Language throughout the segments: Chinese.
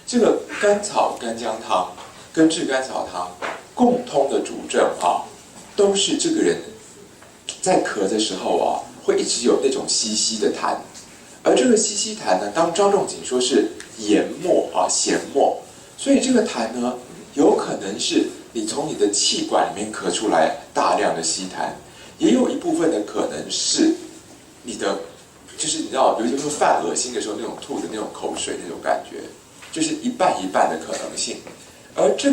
这个甘草干姜汤跟炙甘草汤共通的主症都是这个人在咳的时候会一直有那种稀稀的痰，而这个稀稀痰呢，当张仲景说是盐末咸末，所以这个痰呢，有可能是你从你的气管里面咳出来大量的稀痰，也有一部分的可能是你的，就是你知道，有些时候犯恶心的时候那种吐的那种口水那种感觉，就是一半一半的可能性。而这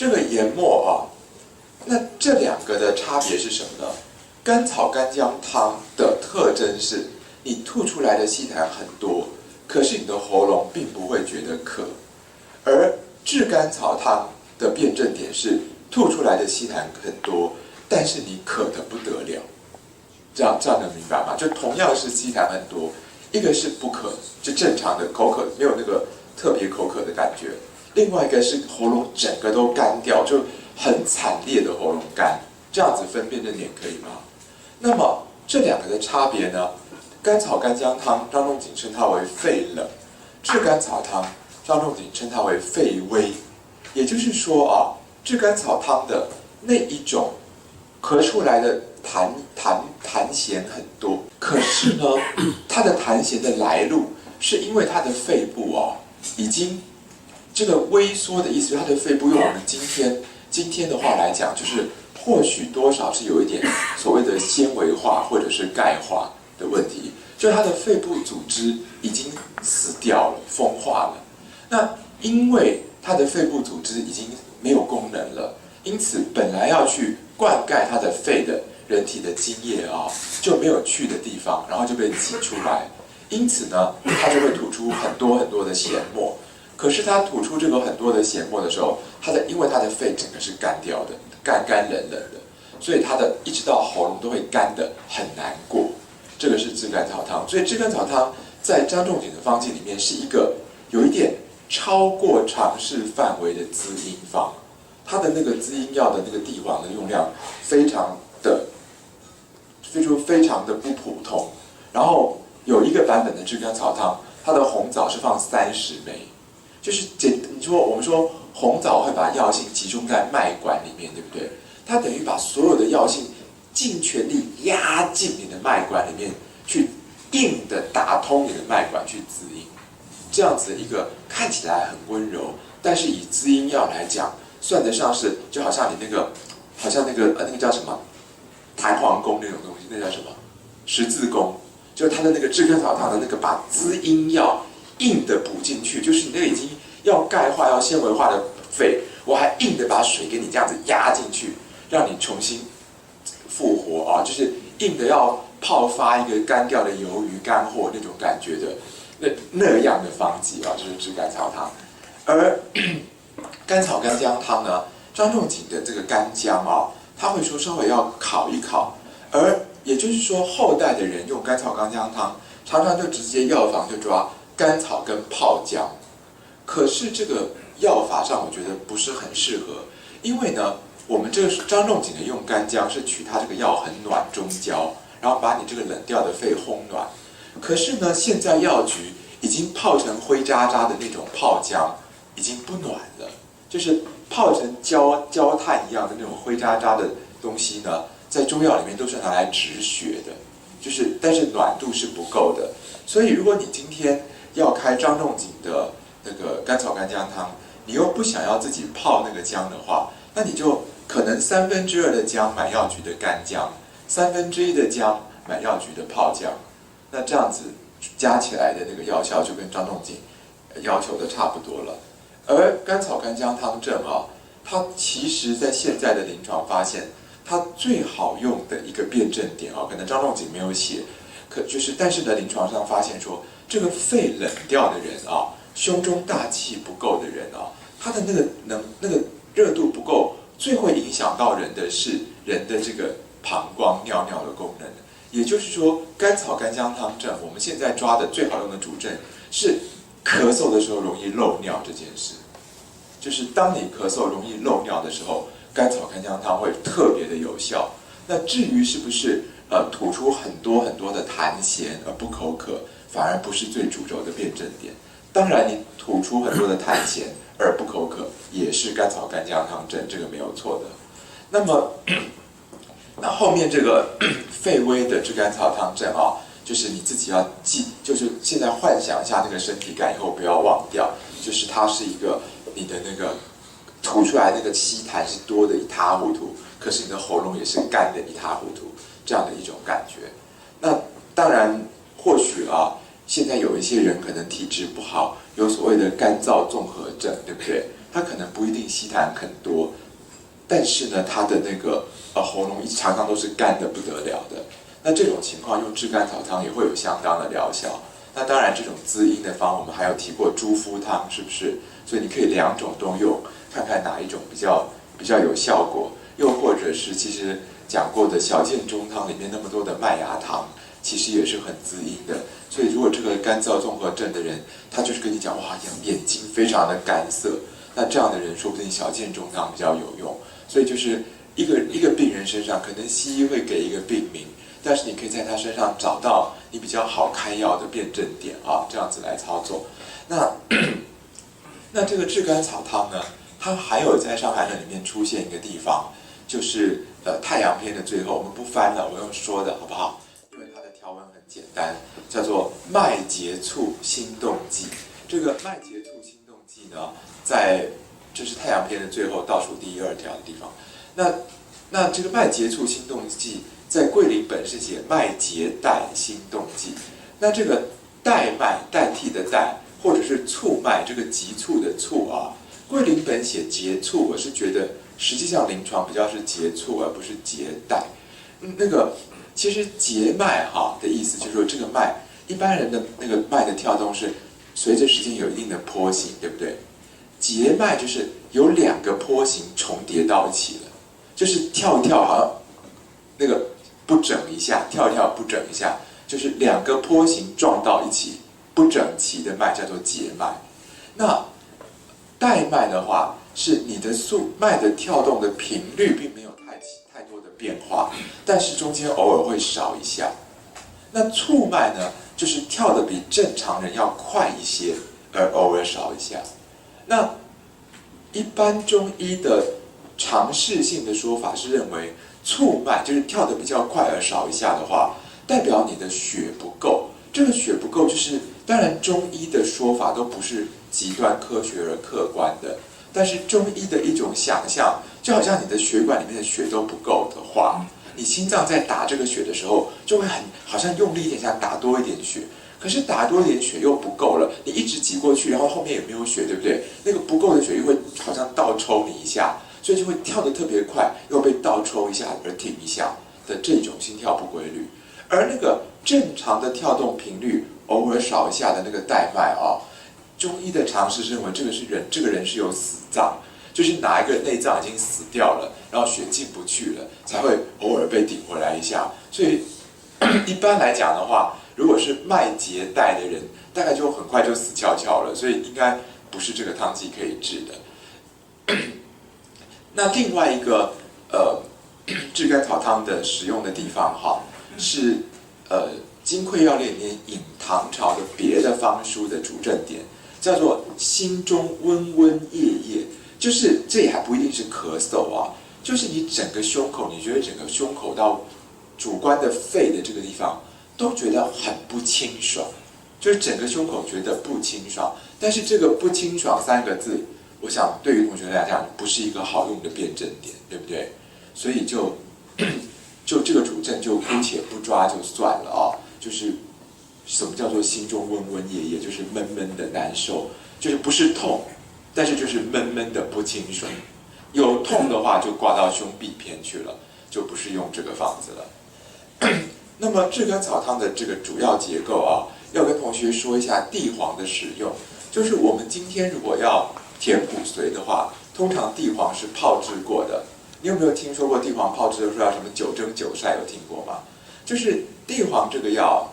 个盐末那这两个的差别是什么呢？甘草干姜汤的特征是，你吐出来的稀痰很多，可是你的喉咙并不会觉得渴；而炙甘草汤的辩证点是，吐出来的稀痰很多，但是你渴得不得了。这样能明白吗？就同样是稀痰很多，一个是不渴，就正常的口渴，没有那个特别口渴的感觉；另外一个是喉咙整个都干掉，就很惨烈的喉咙干。这样子分辨认点可以吗？那么这两个的差别呢？甘草干姜汤，张仲景称它为肺冷；炙甘草汤，张仲景称它为肺微。也就是说炙甘草汤的那一种咳出来的痰涎很多，可是呢，它的痰涎的来路是因为它的肺部已经这个微缩的意思，它的肺部用我们今天的话来讲，就是或许多少是有一点所谓的纤维化或者是钙化的问题，就是它的肺部组织已经死掉了，风化了。那因为它的肺部组织已经没有功能了，因此本来要去灌溉它的肺的人体的津液就没有去的地方，然后就被挤出来，因此呢，它就会吐出很多很多的咸沫。可是它吐出这个很多的咸沫的时候，因为它的肺整个是干掉的，干干冷冷的，所以它的一直到喉咙都会干得很难过。这个是炙甘草汤，所以炙甘草汤在张仲景的方剂里面是一个有一点超过常识范围的滋阴方，它的那个滋阴药的那个地黄的用量非常的不普通。然后有一个版本的炙甘草汤，它的红枣是放30枚，就是你说我们说红枣会把药性集中在脉管里面，对不对？它等于把所有的药性尽全力压进你的脉管里面去，硬的打通你的脉管去滋阴。这样子一个看起来很温柔，但是以滋阴药来讲，算得上是就好像你那个叫什么弹簧弓那种东西，那叫什么十字弓，就是它的那个炙甘草汤的那个把滋阴药硬的补进去，就是你那个已经要钙化要纤维化的肺，我还硬的把水给你这样子压进去，让你重新复活就是硬的要泡发一个干掉的鱿鱼干货那种感觉的那样的方剂就是炙甘草汤。而甘草干姜汤呢，张仲景的这个干姜他会说稍微要烤一烤，而也就是说后代的人用甘草干姜汤，常常就直接药房就抓甘草跟泡姜。可是这个药法上我觉得不是很适合，因为呢，我们这个张仲景的用干姜是取它这个药很暖中焦，然后把你这个冷掉的肺烘暖。可是呢，现在药局已经泡成灰渣渣的那种泡姜已经不暖了，就是泡成焦炭一样的那种灰渣渣的东西呢，在中药里面都是拿来止血的，但是暖度是不够的。所以如果你今天要开张仲景的那个甘草干姜汤，你又不想要自己泡那个姜的话，那你就可能2/3的姜买药局的干姜，1/3的姜买药局的泡姜，那这样子加起来的那个药效就跟张仲景要求的差不多了。而甘草干姜汤证它其实在现在的临床发现，它最好用的一个辩证点可能张仲景没有写，但是呢，临床上发现说，这个肺冷掉的人胸中大气不够的人他的那个热度不够，最会影响到人的是人的这个膀胱尿尿的功能。也就是说，甘草干姜汤证我们现在抓的最好用的主症是咳嗽的时候容易漏尿这件事，就是当你咳嗽容易漏尿的时候，甘草干姜汤会特别的有效。那至于是不是吐出很多很多的痰涎而不口渴，反而不是最主轴的辩证点。当然你吐出很多的碳咸而不口渴，也是甘草干姜汤症，这个没有错的。那么，那后面这个肺微的炙甘草汤症啊，就是你自己要记，就是现在幻想一下那个身体感以后，不要忘掉，就是它是一个你的那个吐出来那个稀痰是多的一塌糊涂，可是你的喉咙也是干的一塌糊涂，这样的一种感觉。那当然，或许啊，现在有一些人可能体质不好，有所谓的干燥综合症，对不对？他可能不一定稀痰很多，但是呢，他的那个喉咙常常都是干的不得了的。那这种情况用炙甘草汤也会有相当的疗效。那当然，这种滋阴的方我们还有提过猪肤汤，是不是？所以你可以两种都用，看看哪一种比较有效果。又或者是其实讲过的小建中汤里面那么多的麦芽糖，其实也是很滋阴的。所以如果这个干燥综合症的人，他就是跟你讲哇，眼睛非常的干涩，那这样的人说不定小建中汤比较有用。所以就是一个病人身上，可能西医会给一个病名，但是你可以在他身上找到你比较好开药的辨证点啊，这样子来操作。那这个炙甘草汤呢，它还有在《伤寒论》里面出现一个地方，就是太阳篇的最后，我们不翻了，我用说的好不好？因为它的条文很简单，叫做麦结醋心动剂。这个麦结醋心动剂呢，在就是太阳篇的最后倒数第2条的地方。那这个麦结醋心动剂，在桂林本是写麦结代心动剂。那这个代麦代替的代，或者是促麦，这个急促的促啊，桂林本写结醋，我是觉得实际上临床比较是结醋而不是结代。那个其实结脉哈的意思就是说，这个脉一般人的那个脉的跳动是随着时间有一定的坡形，对不对？结脉就是有2个坡形重叠到一起了，就是跳一跳好像那个不整一下，跳一跳不整一下，就是2个坡形撞到一起不整齐的脉叫做结脉。那代脉的话，是你的脉的跳动的频率并没有太多的变化，但是中间偶尔会少一下。那促脉呢，就是跳的比正常人要快一些，而偶尔少一下。那一般中医的常识性的说法是认为，促脉就是跳得比较快而少一下的话，代表你的血不够。这个血不够，就是当然中医的说法都不是极端科学而客观的，但是中医的一种想象，就好像你的血管里面的血都不够的话，你心脏在打这个血的时候，就会好像用力一点，想打多一点血。可是打多一点血又不够了，你一直挤过去，然后后面也没有血，对不对？那个不够的血又会好像倒抽你一下，所以就会跳得特别快，又被倒抽一下而停一下的这种心跳不规律。而那个正常的跳动频率偶尔少一下的那个代脉啊，中医的常识认为这个人是有死脏，就是哪一个内脏已经死掉了，然后血进不去了，才会偶尔被顶回来一下。所以一般来讲的话，如果是脉结代的人，大概就很快就死翘翘了，所以应该不是这个汤剂可以治的。那另外一个炙甘草汤的使用的地方哈，是金匮要略里面引唐朝的别的方书的主症点，叫做心中温温夜夜，就是这也还不一定是咳嗽啊，就是你整个胸口，你觉得整个胸口到主观的肺的这个地方都觉得很不清爽，就是整个胸口觉得不清爽。但是这个不清爽3个字，我想对于同学来讲不是一个好用的辩证点，对不对？所以就这个主症就姑且不抓就算了啊。就是什么叫做心中温温夜夜，就是闷闷的难受，就是不是痛，但是就是闷闷的不清爽。有痛的话就挂到胸壁篇去了，就不是用这个方子了。那么炙甘草汤的这个主要结构啊，要跟同学说一下地黄的使用。就是我们今天如果要填骨髓的话，通常地黄是泡制过的。你有没有听说过地黄泡制的时候要什么9蒸9晒？有听过吗？就是地黄这个药，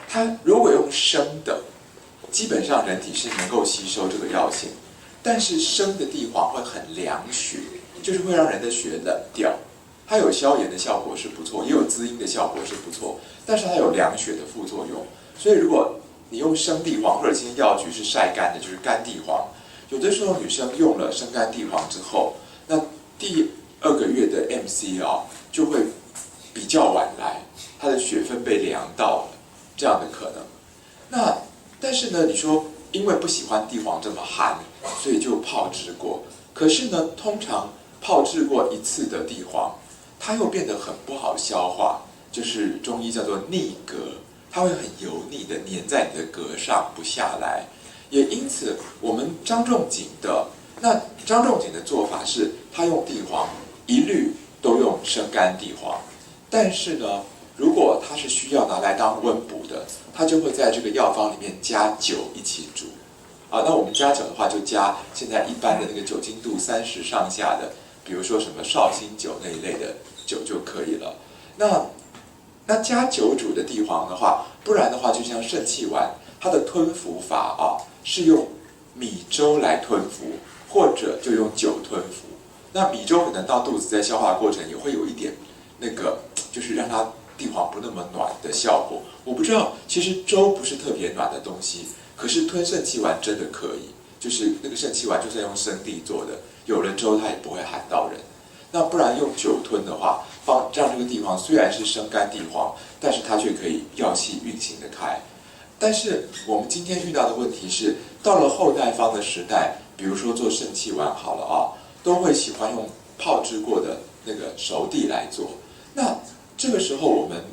它如果用生的，基本上人体是能够吸收这个药性，但是生的地黄会很凉血，就是会让人的血冷掉。它有消炎的效果是不错，也有滋阴的效果是不错，但是它有凉血的副作用。所以如果你用生地黄，或者今天药局是晒干的，就是干地黄。有的时候女生用了生干地黄之后，那第2个月的 MC 就会比较晚来，她的血分被凉到了，这样的可能。那但是呢，你说因为不喜欢地黄这么寒，所以就泡制过。可是呢，通常泡制过1次的地黄，它又变得很不好消化，就是中医叫做腻嗝，它会很油腻的粘在你的膈上不下来。也因此，我们张仲景的做法是，他用地黄一律都用生干地黄，但是呢，如果他是需要拿来当温补的，他就会在这个药方里面加酒一起煮。那我们加酒的话，就加现在一般的那个酒精度30上下的，比如说什么绍兴酒那一类的酒就可以了。那加酒煮的地黄的话，不然的话，就像肾气丸，它的吞服法是用米粥来吞服，或者就用酒吞服。那米粥可能到肚子在消化过程也会有一点那个，就是让它地黄不那么暖的效果。我不知道，其实粥不是特别暖的东西，可是吞肾气丸真的可以，就是那个肾气丸就是用生地做的，有了粥它也不会寒到人。那不然用酒吞的话，让这个地黄虽然是生干地黄，但是它却可以药气运行得开。但是我们今天遇到的问题是，到了后代方的时代，比如说做肾气丸好了都会喜欢用泡制过的那个熟地来做。那这个时候我们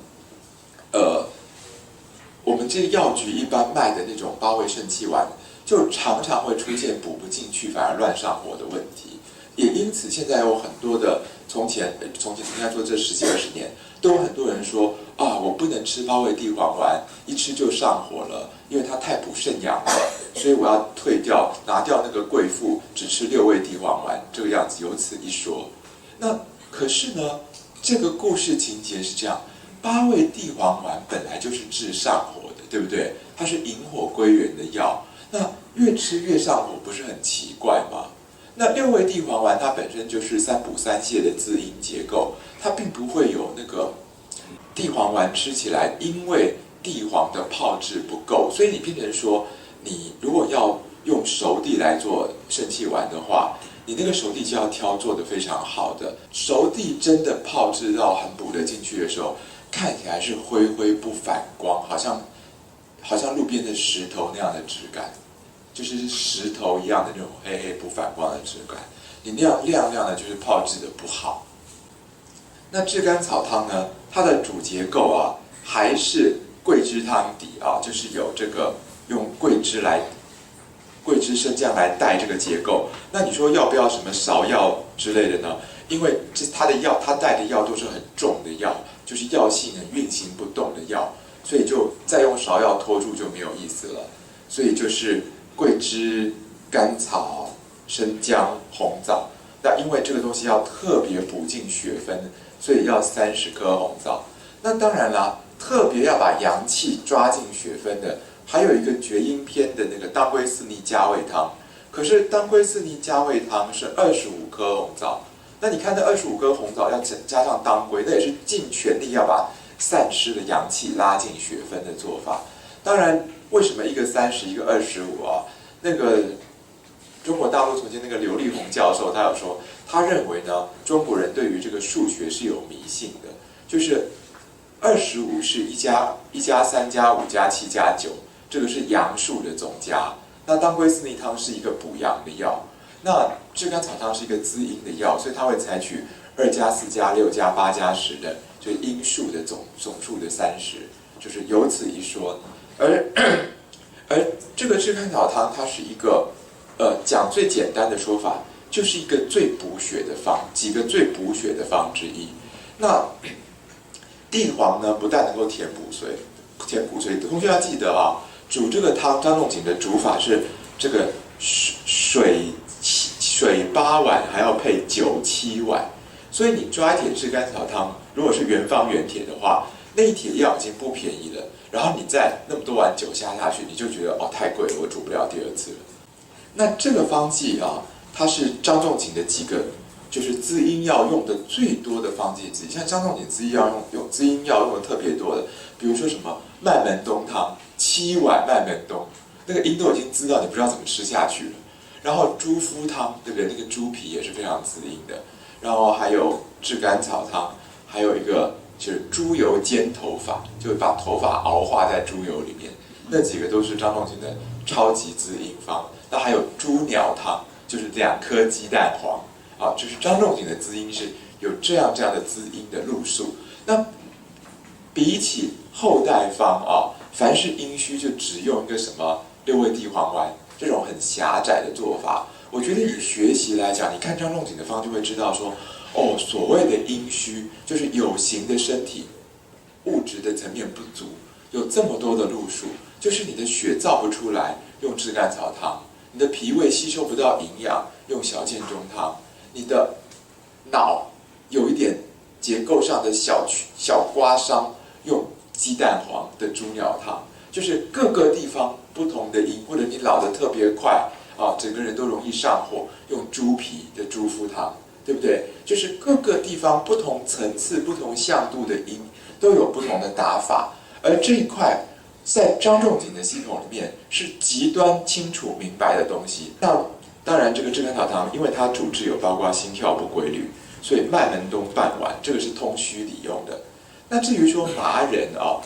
这个药局一般卖的那种8味肾气丸，就常常会出现补不进去反而乱上火的问题。也因此，现在有很多的从前应该说这10几20年，都有很多人说我不能吃8味地黄丸，一吃就上火了，因为它太补肾阳了，所以我要拿掉那个贵妇，只吃6味地黄丸，这个样子有此一说。那可是呢，这个故事情节是这样：8味地黄丸本来就是治上火的，对不对？它是引火归元的药，那越吃越上火，不是很奇怪吗？那6味地黄丸它本身就是3补3泻的滋阴结构，它并不会有那个地黄丸吃起来，因为地黄的泡制不够，所以你变成说，你如果要用熟地来做肾气丸的话，你那个熟地就要挑做得非常好的。熟地真的泡制到很补得进去的时候，看起来是灰灰不反光，好像路边的石头那样的质感。就是石头一样的那种黑黑不反光的质感，你那样亮亮的，就是泡制的不好。那炙甘草汤呢，它的主结构还是桂枝汤底就是有这个用桂枝生姜来带这个结构。那你说要不要什么芍药之类的呢？因为它带的药都是很重的药，就是药性运行不动的药，所以就再用芍药拖住就没有意思了。所以就是桂枝、甘草、生姜、红枣。那因为这个东西要特别补进血分，所以要30颗红枣。那当然啦，特别要把阳气抓进血分的，还有一个厥阴篇的那个当归四逆加味汤。可是当归四逆加味汤是25颗红枣，那你看那25颗红枣要加上当归，那也是尽全力要把散失的阳气拉进血分的做法。当然，为什么一个30，一个25那个中国大陆从前那个刘立宏教授，他有说，他认为呢，中国人对于这个数学是有迷信的，就是25是1加3加5加7加9，这个是阳数的总加。那当归四逆汤是一个补阳的药，那炙甘草汤是一个滋阴的药，所以它会采取2加4加6加8加10的，就是阴数的总数的30，就是有此一说。而这个炙甘草汤，它是一个讲最简单的说法，就是一个最补血的几个最补血的方之一。那地黄呢，不但能够填补髓，同学要记得煮这个汤，张仲景的煮法是这个水8碗，还要配酒7碗，所以你抓一铁炙甘草汤，如果是原方原铁的话，那一铁药已经不便宜了，然后你再那么多碗酒下去，你就觉得太贵了，我煮不了第2次了。那这个方剂它是张仲景的几个就是滋阴药用的最多的方剂之一。像张仲景滋阴药用的特别多的，比如说什么麦门冬汤， 7碗麦门冬，那个音都已经滋到你不知道怎么吃下去了。然后猪肤汤，对不对？那个猪皮也是非常滋阴的。然后还有炙甘草汤，还有一个就是猪油煎头发，就把头发熬化在猪油里面。那几个都是张仲景的超级滋阴方。那还有猪鸟汤，就是2颗鸡蛋黄啊，就是张仲景的滋阴是有这样的滋阴的路数。那比起后代方啊，凡是阴虚就只用一个什么6味地黄丸这种很狭窄的做法。我觉得以学习来讲，你看张仲景的方就会知道说，哦，所谓的阴虚就是有形的身体物质的层面不足，有这么多的路数，就是你的血造不出来，用炙甘草汤；你的脾胃吸收不到营养，用小建中汤；你的脑有一点结构上的小刮伤，用鸡蛋黄的猪鸟汤。就是各个地方不同的阴，或者你老得特别快啊，整个人都容易上火，用猪皮的猪肤汤，对不对？就是各个地方不同层次、不同向度的阴都有不同的打法，而这一块在张仲景的系统里面是极端清楚明白的东西。那当然，这个炙甘草汤，因为它主治有包括心跳不规律，所以麦门冬半碗，这个是通虚理用的。那至于说麻仁啊。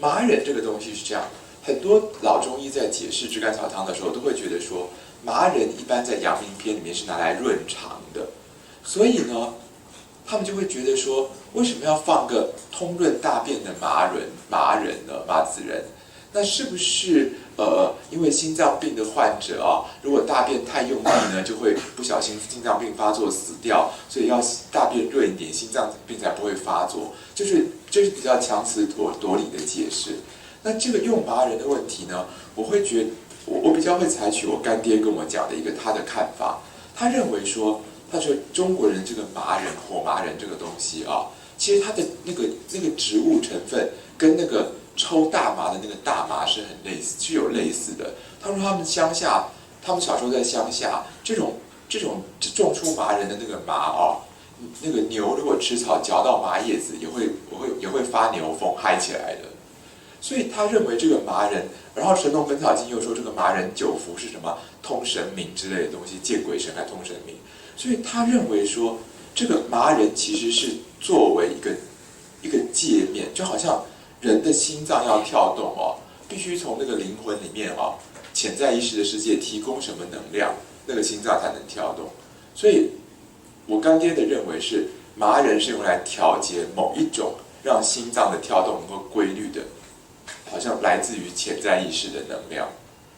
麻仁这个东西是这样，很多老中医在解释炙甘草汤的时候，都会觉得说，麻仁一般在阳明篇里面是拿来润肠的，所以呢，他们就会觉得说，为什么要放个通润大便的麻仁呢？麻子仁，那是不是因为心脏病的患者啊，如果大便太用力呢，就会不小心心脏病发作死掉，所以要大便润一点，心脏病才不会发作，就是比较强词夺理的解释。那这个用麻仁的问题呢，我会觉得我比较会采取我干爹跟我讲的一个他的看法，他认为说，他说中国人这个麻仁火麻仁这个东西啊，其实它的那个植物成分跟那个抽大麻的那个大麻是很类似，是有类似的。他说他们乡下，他们小时候在乡下，这种种出麻仁的那个麻啊，那个牛如果吃草嚼到麻叶子，也会发牛疯嗨起来的。所以他认为这个麻仁，然后《神农本草经》又说这个麻仁9服是什么通神明之类的东西，见鬼神还通神明。所以他认为说，这个麻仁其实是作为一个界面，就好像人的心脏要跳动哦，必须从那个灵魂里面哦，潜在意识的世界提供什么能量，那个心脏才能跳动。所以，我干爹的认为是麻仁是用来调节某一种让心脏的跳动能够规律的，好像来自于潜在意识的能量，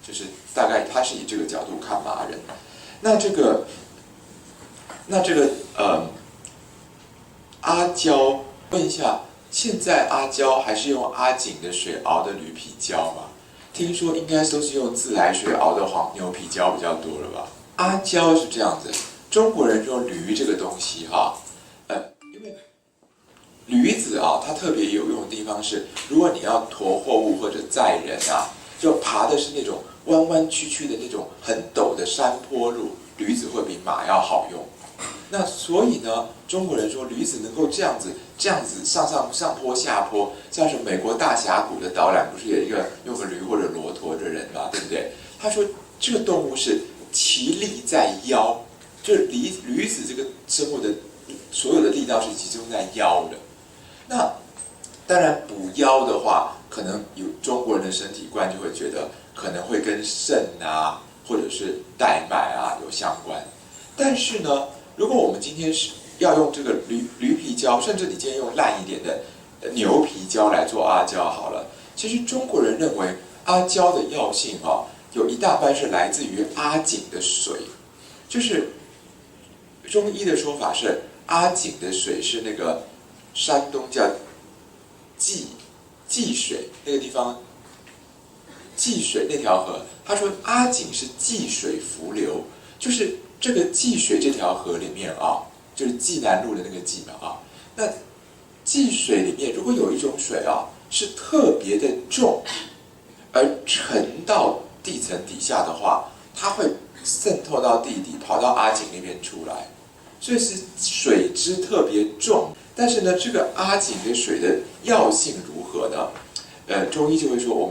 就是大概他是以这个角度看麻仁。那这个阿胶，问一下，现在阿胶还是用阿井的水熬的驴皮胶吗？听说应该都是用自来水熬的黄牛皮胶比较多了吧？阿胶是这样子，中国人说驴这个东西哈，因为驴子啊，它特别有用的地方是，如果你要驮货物或者载人啊，就爬的是那种弯弯曲曲的那种很陡的山坡路，驴子会比马要好用。那所以呢，中国人说驴子能够这样子上坡下坡，像是美国大峡谷的导览，不是有一个用个驴或者骆驼的人嘛，对不对？他说这个动物是其力在腰，就是驴子这个生物的所有的力道是集中在腰的。那当然补腰的话，可能有中国人的身体观就会觉得可能会跟肾啊或者是带脉啊有相关，但是呢，如果我们今天是要用这个驴皮胶，甚至你今天用烂一点的牛皮胶来做阿胶好了，其实中国人认为阿胶的药性有一大半是来自于阿井的水，就是中医的说法是阿井的水是那个山东叫济水那个地方，济水那条河，他说阿井是济水伏流，就是这个济水这条河里面啊，就是济南路的那个济嘛啊，那济水里面如果有一种水啊是特别的重，而沉到地层底下的话，它会渗透到地底，跑到阿井那边出来，所以是水质特别重。但是呢，这个阿井的水的药性如何呢？中医就会说我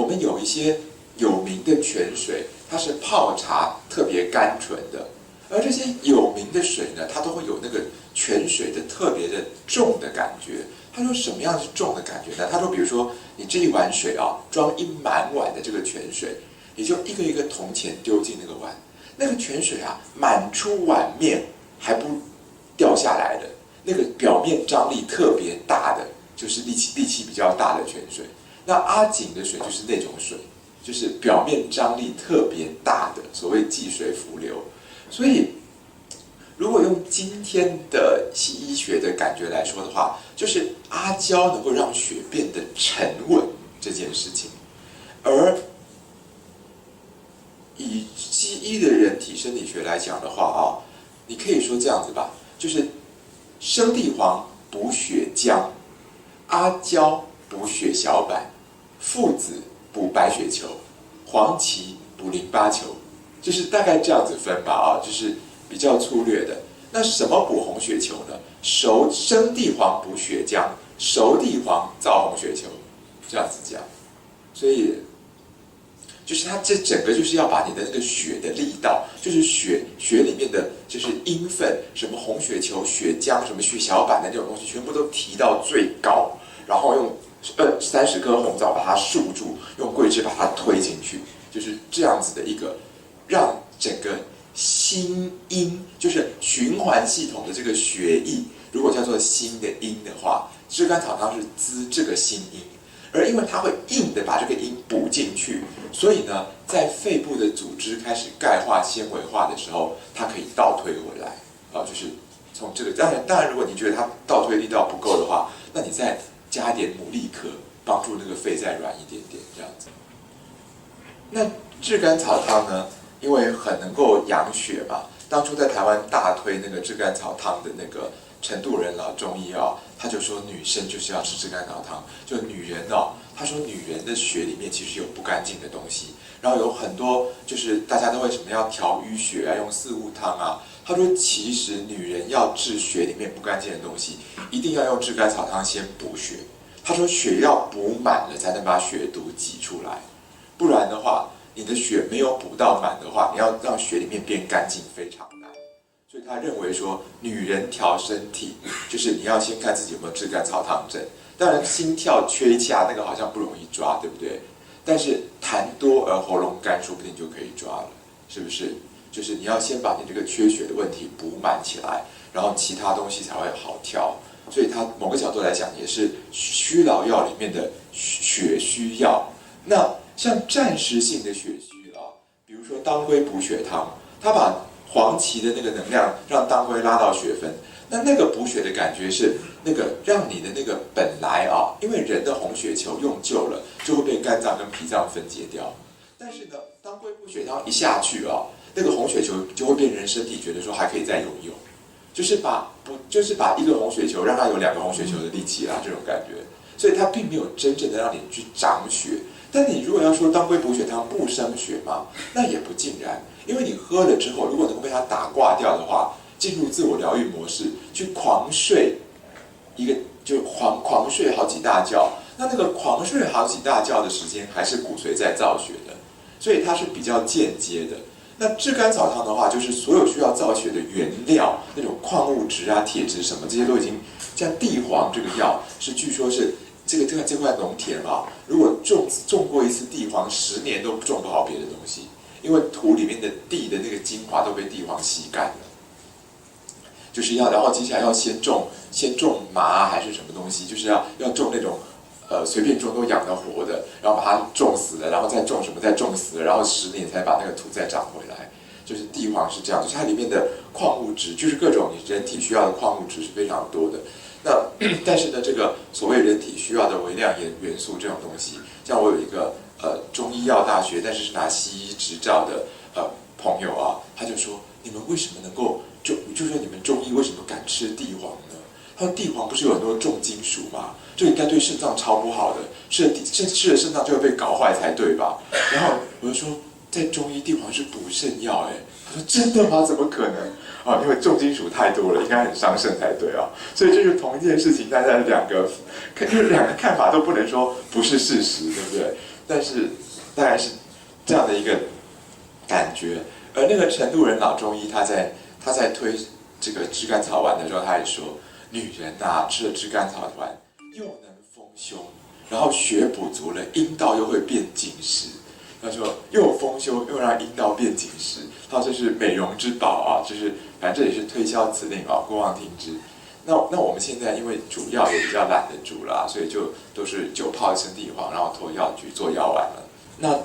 们有一些有名的泉水，它是泡茶特别甘醇的，而这些有名的水呢，它都会有那个泉水的特别的重的感觉。他说什么样是重的感觉呢？他说，比如说你这一碗水啊，装一满碗的这个泉水，你就一个一个铜钱丢进那个碗，那个泉水啊，满出碗面还不掉下来的，那个表面张力特别大的，就是力气比较大的泉水。那阿井的水就是那种水，就是表面张力特别大的，所谓济水浮流。所以如果用今天的西医学的感觉来说的话，就是阿胶能够让血变得沉稳这件事情。而以西医的人体生理学来讲的话啊，你可以说这样子吧，就是生地黄补血浆，阿胶补血小板，附子补白血球，黄芪补淋巴球，就是大概这样子分吧啊，就是比较粗略的。那什么补红血球呢？生地黄补血浆，熟地黄造红血球，这样子讲。所以就是它这整个就是要把你的那个血的力道，就是血里面的就是阴分，什么红血球、血浆、什么血小板的那种东西，全部都提到最高，然后用30颗红枣把它束住，用桂枝把它推进去，就是这样子的一个让整个心阴，就是循环系统的这个血液，如果叫做心的阴的话，炙甘草汤是滋这个心阴。而因为它会硬的把这个阴补进去，所以呢，在肺部的组织开始钙化、纤维化的时候，它可以倒推回来啊，就是从这个当然，如果你觉得它倒推力道不够的话，那你再加一点牡蛎壳，帮助那个肺再软一点点这样子。那炙甘草汤呢，因为很能够养血嘛，当初在台湾大推那个炙甘草汤的那个陈度仁老中医啊，他就说女生就是要吃炙甘草汤，就女人哦，他说女人的血里面其实有不干净的东西，然后有很多就是大家都会什么要调淤血啊，用四物汤啊，他说其实女人要治血里面不干净的东西，一定要用炙甘草汤先补血，他说血要补满了才能把血毒挤出来，不然的话你的血没有补到满的话，你要让血里面变干净非常难。所以他认为说，女人调身体，就是你要先看自己有没有炙甘草汤症。当然，心跳缺洽那个好像不容易抓，对不对？但是痰多而喉咙干，说不定就可以抓了，是不是？就是你要先把你这个缺血的问题补满起来，然后其他东西才会好调。所以它某个角度来讲，也是虚劳药里面的血虚药。那像暂时性的血虚劳，比如说当归补血汤，它把黄芪的那个能量让当归拉到血分，那个补血的感觉是那个让你的那个本来啊，因为人的红血球用旧了就会被肝脏跟脾脏分解掉，但是呢，当归补血汤一下去啊，那个红血球就会变成身体觉得说还可以再用，就是把一个红血球让它有2个红血球的力气啦，这种感觉，所以它并没有真正的让你去长血。但你如果要说当归补血汤不生血嘛，那也不尽然。因为你喝了之后，如果能够被它打挂掉的话，进入自我疗愈模式，去狂睡就狂睡好几大觉，那个狂睡好几大觉的时间，还是骨髓在造血的，所以它是比较间接的。那炙甘草汤的话，就是所有需要造血的原料，那种矿物质啊、铁质什么，这些都已经像地黄这个药，是据说是这块农田啊，如果种过一次地黄，10年都种不好别的东西。因为土里面的地的那个精华都被地黄吸干了，就是然后接下来要先种麻还是什么东西，就是要种那种随便种都养得活的，然后把它种死了，然后再种什么再种死了，然后10年才把那个土再长回来。就是地黄是这样，就是它里面的矿物质，就是各种你人体需要的矿物质是非常多的。那但是呢，这个所谓人体需要的微量元素这种东西，像我有一个中医药大学，但是是拿西医执照的朋友啊，他就说你们为什么能够就说你们中医为什么敢吃地黄呢？他说地黄不是有很多重金属吗？这应该对肾脏超不好的，吃了肾脏就会被搞坏才对吧？然后我就说在中医地黄是补肾药，他说真的吗？怎么可能？啊，因为重金属太多了，应该很伤肾才对啊。所以这是同一件事情，大家两个看法都不能说不是事实，对不对？但是大概是这样的一个感觉。而那个成都人老中医，他在推这个炙甘草丸的时候，他也说，女人呐、吃了炙甘草丸又能丰胸，然后血补足了，阴道又会变紧实。他说又丰胸又让阴道变紧实，他说这是美容之宝啊，就是反正这也是推销辞令啊，姑妄听之。那我们现在因为煮药也比较懒得煮啦，所以就都是久泡一层地黄，然后拖药局做药丸了。那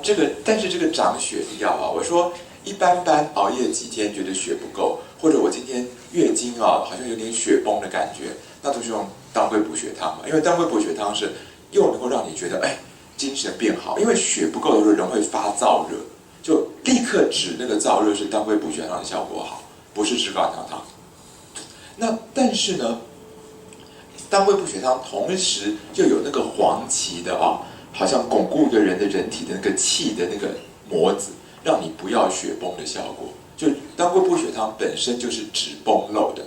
但是这个长血的药啊，我说一般般熬夜几天觉得血不够，或者我今天月经啊好像有点血崩的感觉，那都是用当归补血汤嘛，因为当归补血汤是又能够让你觉得精神变好，因为血不够的时候人会发燥热，就立刻止那个燥热是当归补血汤的效果好，不是炙甘草汤。那但是呢，当归补血汤同时又有那个黄芪的好像巩固一个人的人体的那个气的那个模子，让你不要血崩的效果。就当归补血汤本身就是止崩漏的，